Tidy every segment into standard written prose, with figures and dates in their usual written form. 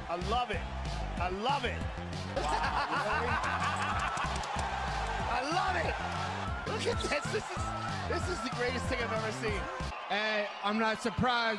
I love it. I love it. I love it. Look at this. This is the greatest thing I've ever seen. Hey, I'm not surprised.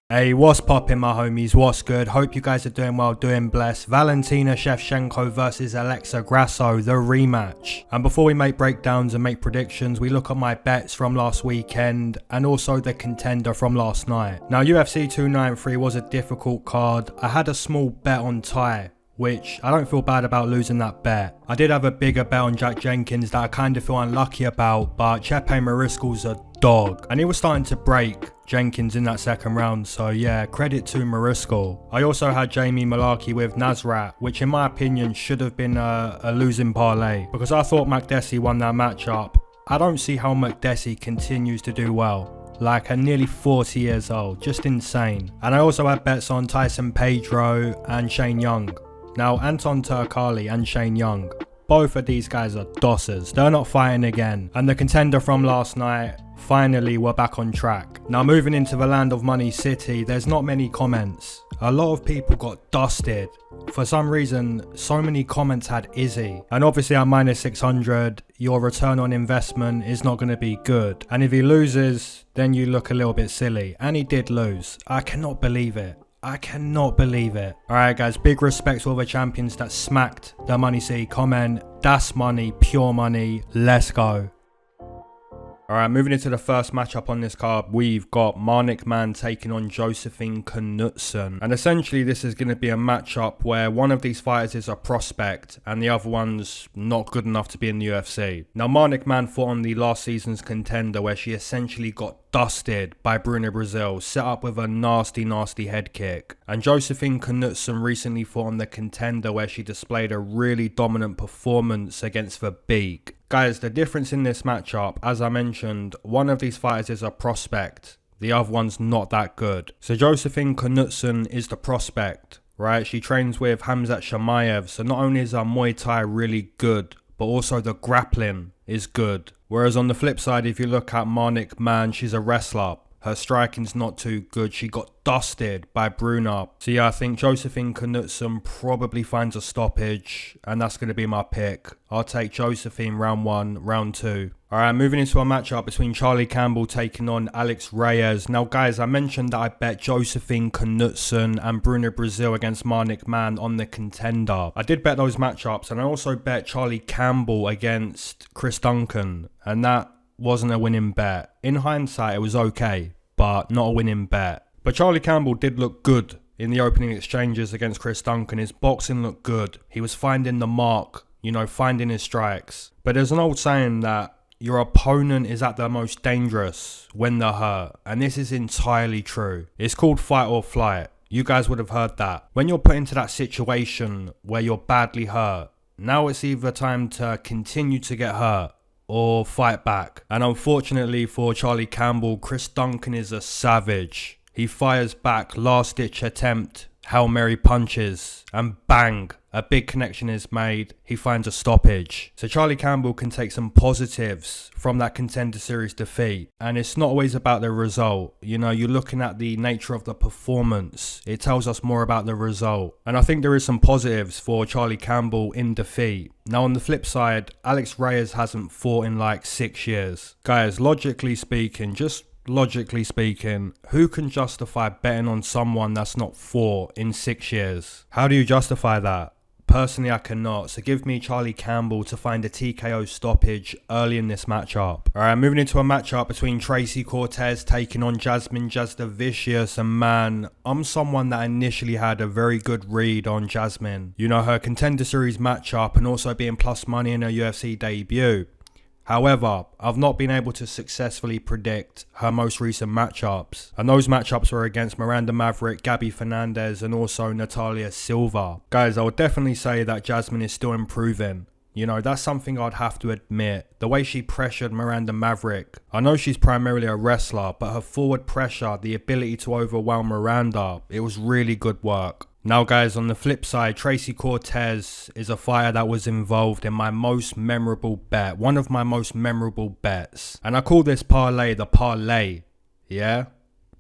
Hey, what's poppin', my homies? What's good? Hope you guys are doing well, doing blessed. Valentina Shevchenko versus Grasso, the rematch. And before we make breakdowns and make predictions, we look at my bets from last weekend and also the contender from last night. Now, UFC 293 was a difficult card. I had a small bet on Ty, which I don't feel bad about losing that bet. I did have a bigger bet on Jack Jenkins that I kind of feel unlucky about, but Chepe Mariscal's a dog, and he was starting to break Jenkins in that second round, so yeah, credit to Mariscal. I also had Jamie Malarkey with Nasrat, which in my opinion should have been a losing parlay, because I thought Makdessi won that matchup. I don't see how Makdessi continues to do well. Like, at nearly 40 years old, just insane. And I also had bets on Tyson Pedro and Shane Young. Now, Anton Turkali and Shane Young, both of these guys are dossers. They're not fighting again. And the contender from last night, finally, we're back on track. Now, moving into the land of MoneyCity, there's not many comments. A lot of people got dusted. For some reason, so many comments had Izzy. And obviously at minus 600, your return on investment is not going to be good. And if he loses, then you look a little bit silly. And he did lose. I cannot believe it. I cannot believe it. Alright guys, big respect to all the champions that smacked the MoneyCity comment. That's money, pure money. Let's go. Alright, moving into the first matchup on this card, we've got Marnic Mann taking on Josefine Knutsson. And essentially this is going to be a matchup where one of these fighters is a prospect and the other one's not good enough to be in the UFC. Now, Marnic Mann fought on the last season's contender where she essentially got dusted by Bruna Brazil, set up with a nasty head kick. And Josefine Knutsson recently fought on the contender where she displayed a really dominant performance against the Beak. Guys, the difference in this matchup, as I mentioned, one of these fighters is a prospect. The other one's not that good. So Josefine Knutsson is the prospect, right? She trains with Hamzat Chimaev. So not only is her Muay Thai really good, but also the grappling is good. Whereas on the flip side, if you look at Marnic Mann, she's a wrestler. Her striking's not too good. She got dusted by Bruna. So yeah, I think Josefine Knutsson probably finds a stoppage, and that's going to be my pick. I'll take Josefine round 1, round 2. Alright, moving into a matchup between Charlie Campbell taking on Alex Reyes. Now guys, I mentioned that I bet Josefine Knutsson and Bruna Brazil against Marnic Mann on the contender. I did bet those matchups, and I also bet Charlie Campbell against Chris Duncan, and that wasn't a winning bet. In hindsight, it was okay, but not a winning bet. But Charlie Campbell did look good in the opening exchanges against Chris Duncan. His boxing looked good. He was finding the mark, you know, finding his strikes. But there's an old saying that your opponent is at their most dangerous when they're hurt. And this is entirely true. It's called fight or flight. You guys would have heard that. When you're put into that situation where you're badly hurt, now it's either time to continue to get hurt or fight back. And unfortunately for Charlie Campbell, Chris Duncan is a savage. He fires back, last ditch attempt, Hail Mary punches, and bang, a big connection is made. He finds a stoppage. So Charlie Campbell can take some positives from that Contender Series defeat. And it's not always about the result. You know, you're looking at the nature of the performance. It tells us more about the result. And I think there is some positives for Charlie Campbell in defeat. Now on the flip side, Alex Reyes hasn't fought in like 6 years. Guys, logically speaking, who can justify betting on someone that's not fought in 6 years? How do you justify that? Personally, I cannot. So give me Charlie Campbell to find a TKO stoppage early in this matchup. Alright, moving into a matchup between Tracy Cortez taking on Jasmine Jasudavicius and Mann. I'm someone that initially had a very good read on Jasmine. You know, her Contender Series matchup and also being plus money in her UFC debut. However, I've not been able to successfully predict her most recent matchups. And those matchups were against Miranda Maverick, Gabby Fernandez and also Natalia Silva. Guys, I would definitely say that Jasmine is still improving. You know, that's something I'd have to admit. The way she pressured Miranda Maverick. I know she's primarily a wrestler, but her forward pressure, the ability to overwhelm Miranda, it was really good work. Now guys, on the flip side, Tracy Cortez is a fighter that was involved in my most memorable bet. One of my most memorable bets. And I call this parlay the parlay. Yeah?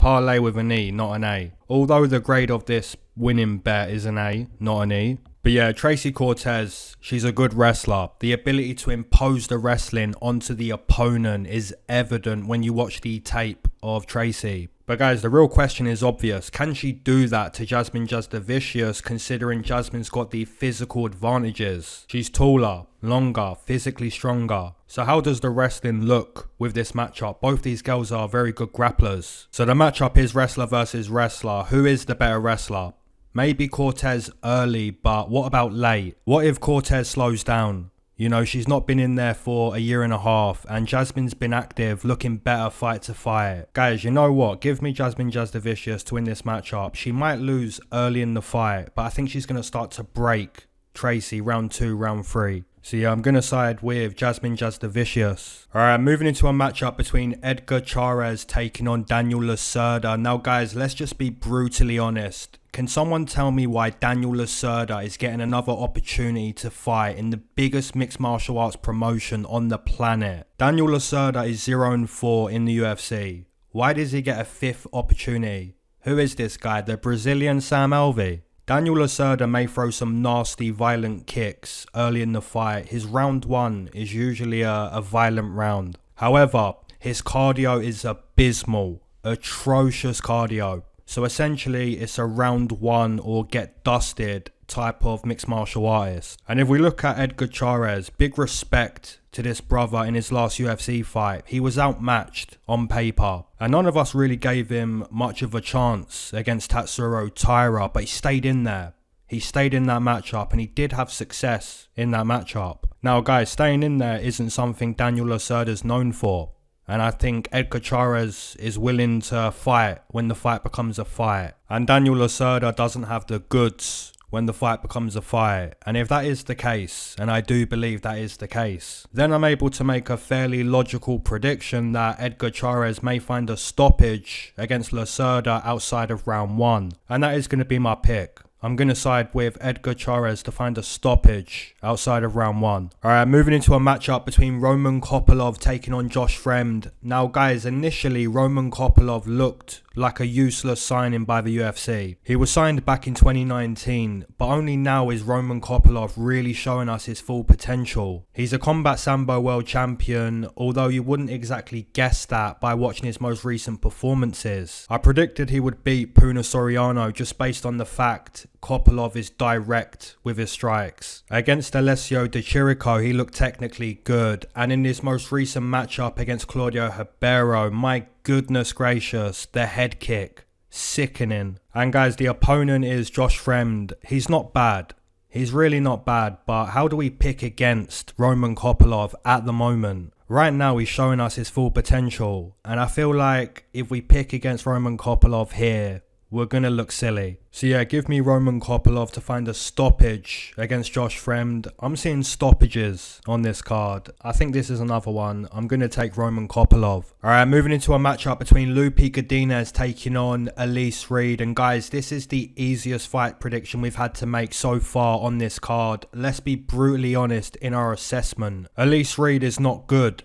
Parlay with an E, not an A. Although the grade of this winning bet is an A, not an E. But yeah, Tracy Cortez, she's a good wrestler. The ability to impose the wrestling onto the opponent is evident when you watch the tape of Tracy. But guys, the real question is obvious. Can she do that to Jasmine Jasudavicius, considering Jasmine's got the physical advantages? She's taller, longer, physically stronger. So how does the wrestling look with this matchup? Both these girls are very good grapplers. So the matchup is wrestler versus wrestler. Who is the better wrestler? Maybe Cortez early, but what about late? What if Cortez slows down? You know, she's not been in there for a year and a half, and Jasmine's been active, looking better fight to fight. Guys, you know what? Give me Jasmine Jasudavicius to win this matchup. She might lose early in the fight, but I think she's going to start to break Tracy round 2, round 3. So yeah, I'm going to side with Jasmine Jasudavicius. Alright, moving into a matchup between Edgar Chairez taking on Daniel Lacerda. Now guys, let's just be brutally honest. Can someone tell me why Daniel Lacerda is getting another opportunity to fight in the biggest mixed martial arts promotion on the planet? Daniel Lacerda is 0-4 in the UFC. Why does he get a 5th opportunity? Who is this guy? The Brazilian Sam Alvey? Daniel Lacerda may throw some nasty, violent kicks early in the fight. His round 1 is usually a violent round. However, his cardio is abysmal, atrocious cardio. So essentially, it's a round 1 or get dusted type of mixed martial artist. And if we look at Edgar Chairez, big respect to this brother in his last UFC fight. He was outmatched on paper, and none of us really gave him much of a chance against Tatsuro Taira, but he stayed in there. He stayed in that matchup, and he did have success in that matchup. Now guys, staying in there isn't something Daniel Lacerda's known for. And I think Edgar Chairez is willing to fight when the fight becomes a fight. And Daniel Lacerda doesn't have the goods when the fight becomes a fight. And if that is the case, and I do believe that is the case, then I'm able to make a fairly logical prediction that Edgar Chairez may find a stoppage against Lacerda outside of round 1. And that is going to be my pick. I'm going to side with Edgar Chairez to find a stoppage outside of round 1. Alright, moving into a matchup between Roman Kopylov taking on Josh Fremd. Now guys, initially Roman Kopylov looked like a useless signing by the UFC. He was signed back in 2019, but only now is Roman Kopylov really showing us his full potential. He's a Combat Sambo World Champion, although you wouldn't exactly guess that by watching his most recent performances. I predicted he would beat Puna Soriano just based on the fact Kopylov is direct with his strikes. Against Alessio De Chirico, he looked technically good, and in his most recent matchup against Claudio Ribeiro, my goodness gracious, the head kick, sickening. And guys, the opponent is Josh Fremd. He's not bad. He's really not bad, but how do we pick against Roman Kopylov at the moment? Right now, he's showing us his full potential, and I feel like if we pick against Roman Kopylov here, we're going to look silly. So yeah, give me Roman Kopylov to find a stoppage against Josh Fremd. I'm seeing stoppages on this card. I think this is another one. I'm going to take Roman Kopylov. Alright, moving into a matchup between Loopy Godinez taking on Elise Reed. And guys, this is the easiest fight prediction we've had to make so far on this card. Let's be brutally honest in our assessment. Elise Reed is not good.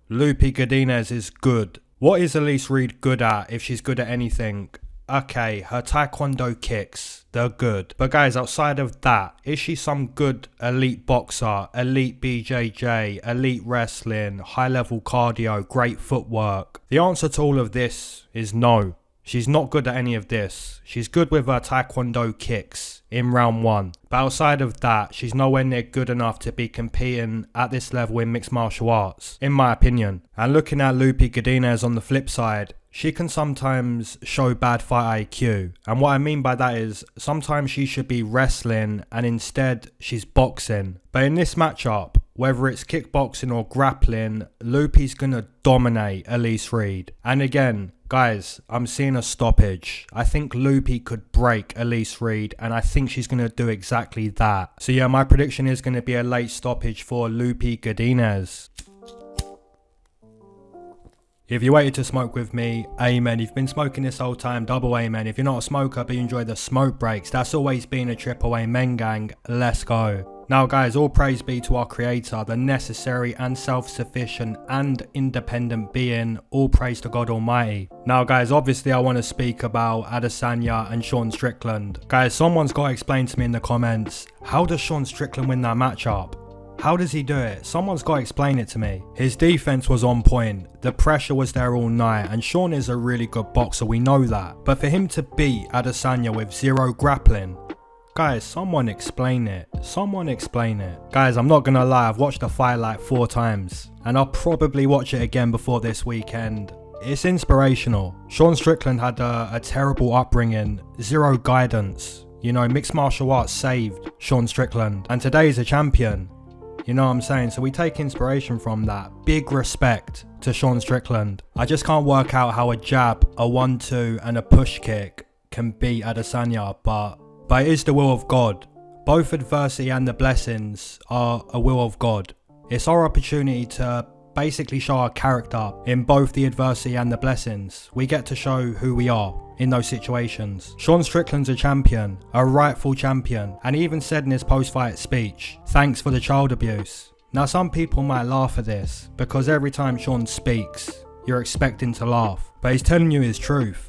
Loopy Godinez is good. What is Elise Reed good at if she's good at anything? Okay, her taekwondo kicks, they're good. But guys, outside of that, is she some good elite boxer, elite BJJ, elite wrestling, high level cardio, great footwork? The answer to all of this is no. She's not good at any of this. She's good with her taekwondo kicks in round 1. But outside of that, she's nowhere near good enough to be competing at this level in mixed martial arts, in my opinion. And looking at Loopy Godinez on the flip side, she can sometimes show bad fight IQ. And what I mean by that is sometimes she should be wrestling and instead she's boxing. But in this matchup, whether it's kickboxing or grappling, Loopy's gonna dominate Elise Reed. And again, guys, I'm seeing a stoppage. I think Loopy could break Elise Reed, and I think she's going to do exactly that. So yeah, my prediction is going to be a late stoppage for Loopy Godinez. If you waited to smoke with me, amen. You've been smoking this whole time, double amen. If you're not a smoker but you enjoy the smoke breaks, that's always been a triple amen gang. Let's go. Now guys, all praise be to our creator, the necessary and self-sufficient and independent being. All praise to God Almighty. Now guys, obviously I want to speak about Adesanya and Sean Strickland. Guys, someone's got to explain to me in the comments, how does Sean Strickland win that matchup? How does he do it? Someone's got to explain it to me. His defense was on point, the pressure was there all night, and Sean is a really good boxer, we know that. But for him to beat Adesanya with zero grappling, guys, someone explain it. Someone explain it. Guys, I'm not gonna lie, I've watched the fight like 4 times, and I'll probably watch it again before this weekend. It's inspirational. Sean Strickland had a terrible upbringing, zero guidance. You know, mixed martial arts saved Sean Strickland, and today he's a champion. You know what I'm saying? So we take inspiration from that. Big respect to Sean Strickland. I just can't work out how a jab, a 1-2 and a push kick can beat Adesanya, but it is the will of God. Both adversity and the blessings are a will of God. It's our opportunity to basically show our character in both the adversity and the blessings. We get to show who we are in those situations. Sean Strickland's a champion, a rightful champion, and he even said in his post-fight speech, thanks for the child abuse. Now some people might laugh at this, because every time Sean speaks, you're expecting to laugh, but he's telling you his truth.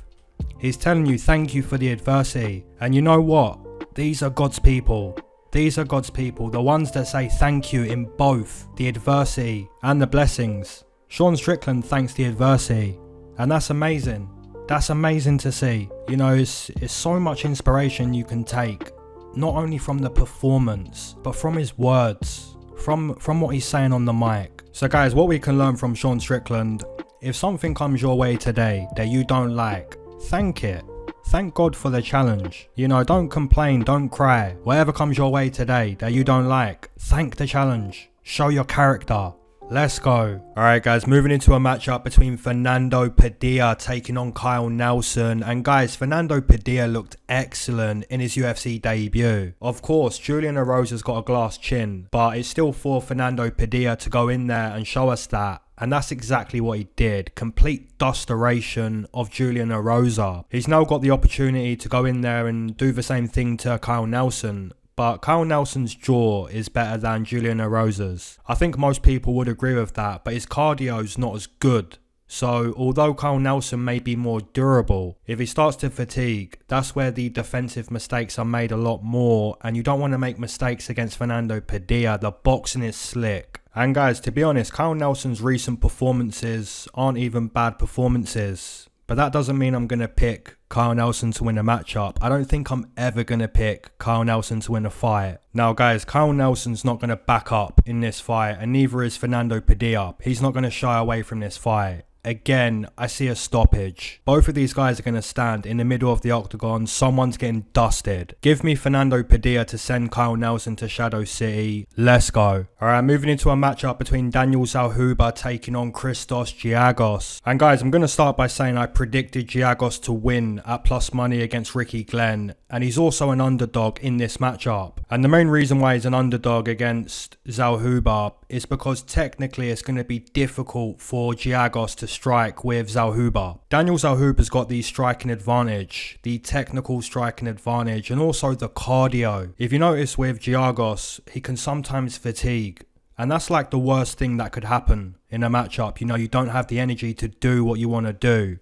He's telling you thank you for the adversity, and you know what? These are God's people. These are God's people, the ones that say thank you in both the adversity and the blessings. Sean Strickland thanks the adversity, and that's amazing. That's amazing to see. You know, it's so much inspiration you can take, not only from the performance, but from his words, from what he's saying on the mic. So guys, what we can learn from Sean Strickland, if something comes your way today that you don't like, thank it. Thank God for the challenge. You know, don't complain, don't cry. Whatever comes your way today that you don't like, thank the challenge. Show your character. Let's go. Alright guys, moving into a matchup between Fernando Padilla taking on Kyle Nelson. And guys, Fernando Padilla looked excellent in his UFC debut. Of course, Julian Rosas got a glass chin, but it's still for Fernando Padilla to go in there and show us that. And that's exactly what he did. Complete dustoration of Julian Rosa. He's now got the opportunity to go in there and do the same thing to Kyle Nelson. But Kyle Nelson's jaw is better than Julian Rosa's. I think most people would agree with that, but his cardio's not as good. So although Kyle Nelson may be more durable, if he starts to fatigue, that's where the defensive mistakes are made a lot more, and you don't want to make mistakes against Fernando Padilla. The boxing is slick. And guys, to be honest, Kyle Nelson's recent performances aren't even bad performances. But that doesn't mean I'm going to pick Kyle Nelson to win a matchup. I don't think I'm ever going to pick Kyle Nelson to win a fight. Now guys, Kyle Nelson's not going to back up in this fight, and neither is Fernando Padilla. He's not going to shy away from this fight. Again, I see a stoppage. Both of these guys are going to stand in the middle of the octagon. Someone's getting dusted. Give me Fernando Padilla to send Kyle Nelson to Shadow City. Let's go. Alright, moving into a matchup between Daniel Zellhuber taking on Christos Giagos. And guys, I'm going to start by saying I predicted Giagos to win at plus money against Ricky Glenn. And he's also an underdog in this matchup. And the main reason why he's an underdog against Zellhuber is because technically it's going to be difficult for Giagos to strike with Zellhuber. Daniel Zellhuber's got the striking advantage, the technical striking advantage, and also the cardio. If you notice with Giagos, he can sometimes fatigue. And that's like the worst thing that could happen in a matchup. You know, you don't have the energy to do what you want to do.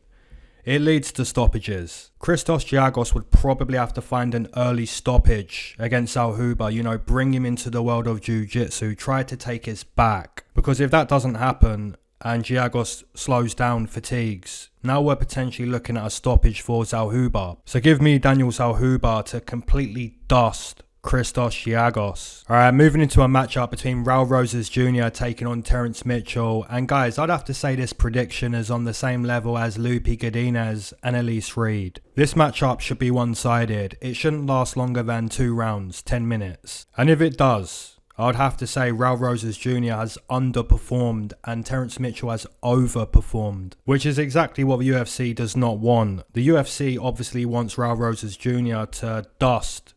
It leads to stoppages. Christos Giagos would probably have to find an early stoppage against Zellhuber, you know, bring him into the world of jiu-jitsu, try to take his back. Because if that doesn't happen and Giagos slows down, fatigues, now we're potentially looking at a stoppage for Zellhuber. So give me Daniel Zellhuber to completely dust Christos Giagos. Alright, moving into a matchup between Raul Rosas Jr. taking on Terrance Mitchell. And guys, I'd have to say this prediction is on the same level as Loopy, Godinez and Elise Reed. This matchup should be one-sided. It shouldn't last longer than 2 rounds, 10 minutes. And if it does, I'd have to say Raul Rosas Jr. has underperformed and Terrance Mitchell has overperformed, which is exactly what the UFC does not want. The UFC obviously wants Raul Rosas Jr. to dust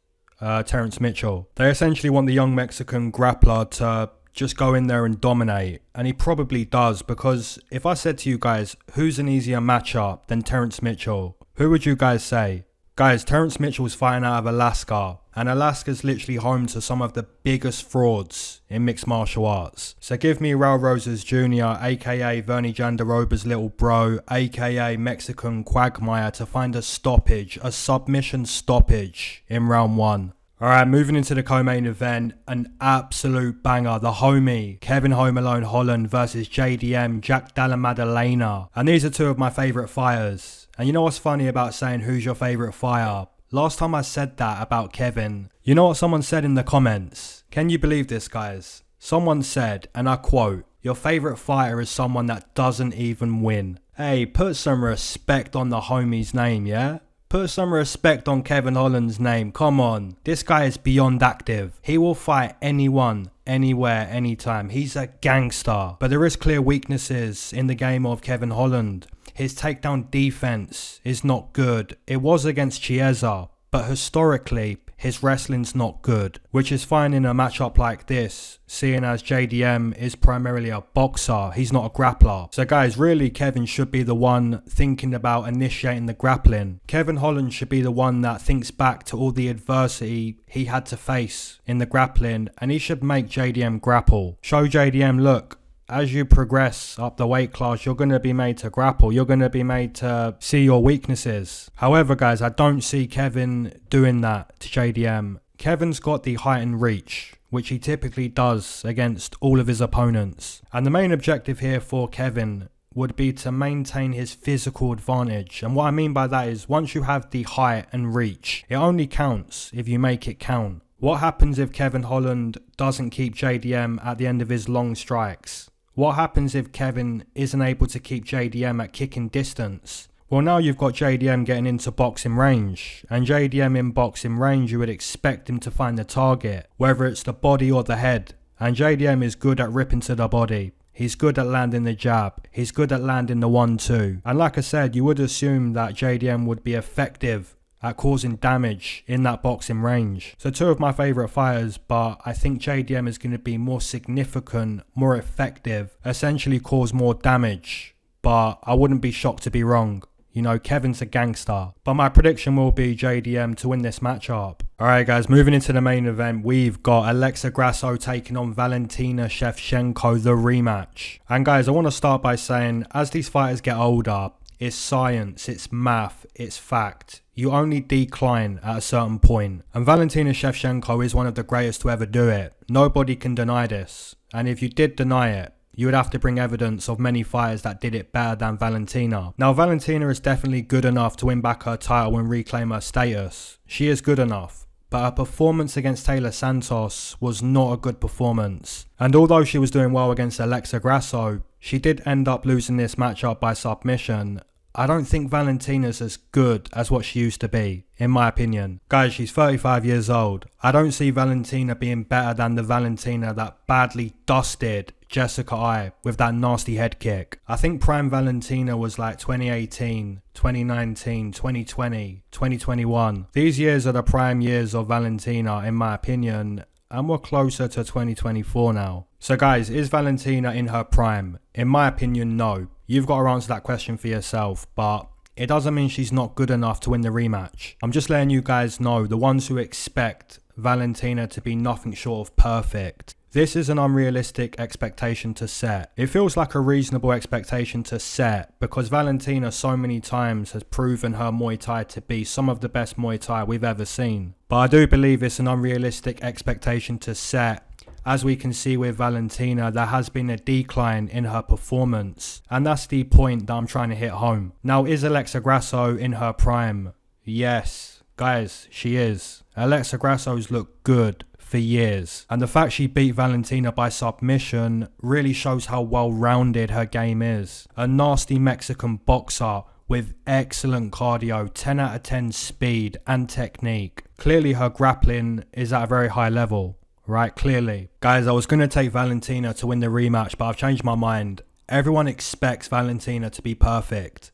Terrance Mitchell. They essentially want the young Mexican grappler to just go in there and dominate, and he probably does, because if I said to you guys, who's an easier matchup than Terrance Mitchell, who would you guys say? Guys, Terrance Mitchell's fighting out of Alaska, and Alaska's literally home to some of the biggest frauds in mixed martial arts. So give me Raul Rosas Jr., aka Vernie Jandaroba's little bro, aka Mexican Quagmire, to find a stoppage, a submission stoppage in round 1. Alright, moving into the co-main event, an absolute banger. The homie, Kevin Home Alone Holland versus JDM, Jack Dalla Maddalena. And these are two of my favourite fighters. And you know what's funny about saying who's your favourite fighter? Last time I said that about Kevin, you know what someone said in the comments? Can you believe this, guys? Someone said, and I quote, "Your favourite fighter is someone that doesn't even win." Hey, put some respect on the homie's name, yeah? Put some respect on Kevin Holland's name, come on. This guy is beyond active. He will fight anyone, anywhere, anytime. He's a gangster. But there is clear weaknesses in the game of Kevin Holland. His takedown defense is not good. It was against Chairez, but historically, his wrestling's not good, which is fine in a matchup like this, seeing as JDM is primarily a boxer, he's not a grappler. So guys, really Kevin should be the one thinking about initiating the grappling. Kevin Holland should be the one that thinks back to all the adversity he had to face in the grappling, and he should make JDM grapple. Show JDM, look, as you progress up the weight class, you're going to be made to grapple. You're going to be made to see your weaknesses. However, guys, I don't see Kevin doing that to JDM. Kevin's got the height and reach, which he typically does against all of his opponents. And the main objective here for Kevin would be to maintain his physical advantage. And what I mean by that is once you have the height and reach, it only counts if you make it count. What happens if Kevin Holland doesn't keep JDM at the end of his long strikes? What happens if Kevin isn't able to keep JDM at kicking distance? Well, now you've got JDM getting into boxing range, and JDM in boxing range, you would expect him to find the target, whether it's the body or the head. And JDM is good at ripping to the body. He's good at landing the jab. He's good at landing the 1-2. And like I said, you would assume that JDM would be effective at causing damage in that boxing range. So two of my favourite fighters, but I think JDM is going to be more significant, more effective, essentially cause more damage. But I wouldn't be shocked to be wrong. You know, Kevin's a gangster. But my prediction will be JDM to win this matchup. Alright guys, moving into the main event, we've got Alexa Grasso taking on Valentina Shevchenko, the rematch. And guys, I want to start by saying, as these fighters get older, it's science, it's math, it's fact. You only decline at a certain point. And Valentina Shevchenko is one of the greatest to ever do it. Nobody can deny this. And if you did deny it, you would have to bring evidence of many fighters that did it better than Valentina. Now, Valentina is definitely good enough to win back her title and reclaim her status. She is good enough. But her performance against Taylor Santos was not a good performance. And although she was doing well against Alexa Grasso, she did end up losing this matchup by submission. I don't think Valentina's as good as what she used to be, in my opinion. Guys, she's 35 years old. I don't see Valentina being better than the Valentina that badly dusted Jessica I with that nasty head kick. I think prime Valentina was like 2018, 2019, 2020, 2021. These years are the prime years of Valentina, in my opinion, and we're closer to 2024 now. So guys, is Valentina in her prime? In my opinion, no. You've got to answer that question for yourself, but it doesn't mean she's not good enough to win the rematch. I'm just letting you guys know, the ones who expect Valentina to be nothing short of perfect, this is an unrealistic expectation to set. It feels like a reasonable expectation to set because Valentina so many times has proven her Muay Thai to be some of the best Muay Thai we've ever seen. But I do believe it's an unrealistic expectation to set. As we can see with Valentina, there has been a decline in her performance. And that's the point that I'm trying to hit home. Now, is Alexa Grasso in her prime? Yes. Guys, she is. Alexa Grasso's looked good for years. And the fact she beat Valentina by submission really shows how well-rounded her game is. A nasty Mexican boxer with excellent cardio, 10 out of 10 speed and technique. Clearly her grappling is at a very high level. Right, clearly. Guys, I was going to take Valentina to win the rematch, but I've changed my mind. Everyone expects Valentina to be perfect.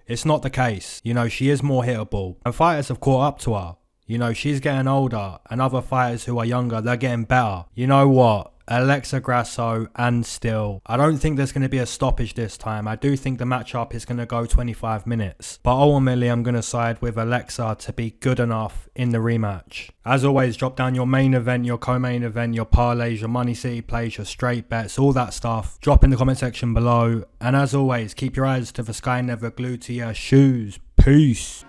It's not the case. You know, she is more hittable. And fighters have caught up to her. You know, she's getting older, and other fighters who are younger, they're getting better. You know what? Alexa Grasso and Still. I don't think there's going to be a stoppage this time. I do think the matchup is going to go 25 minutes. But ultimately, I'm going to side with Alexa to be good enough in the rematch. As always, drop down your main event, your co-main event, your parlays, your MoneyCity plays, your straight bets, all that stuff. Drop in the comment section below. And as always, keep your eyes to the sky, never glued to your shoes. Peace.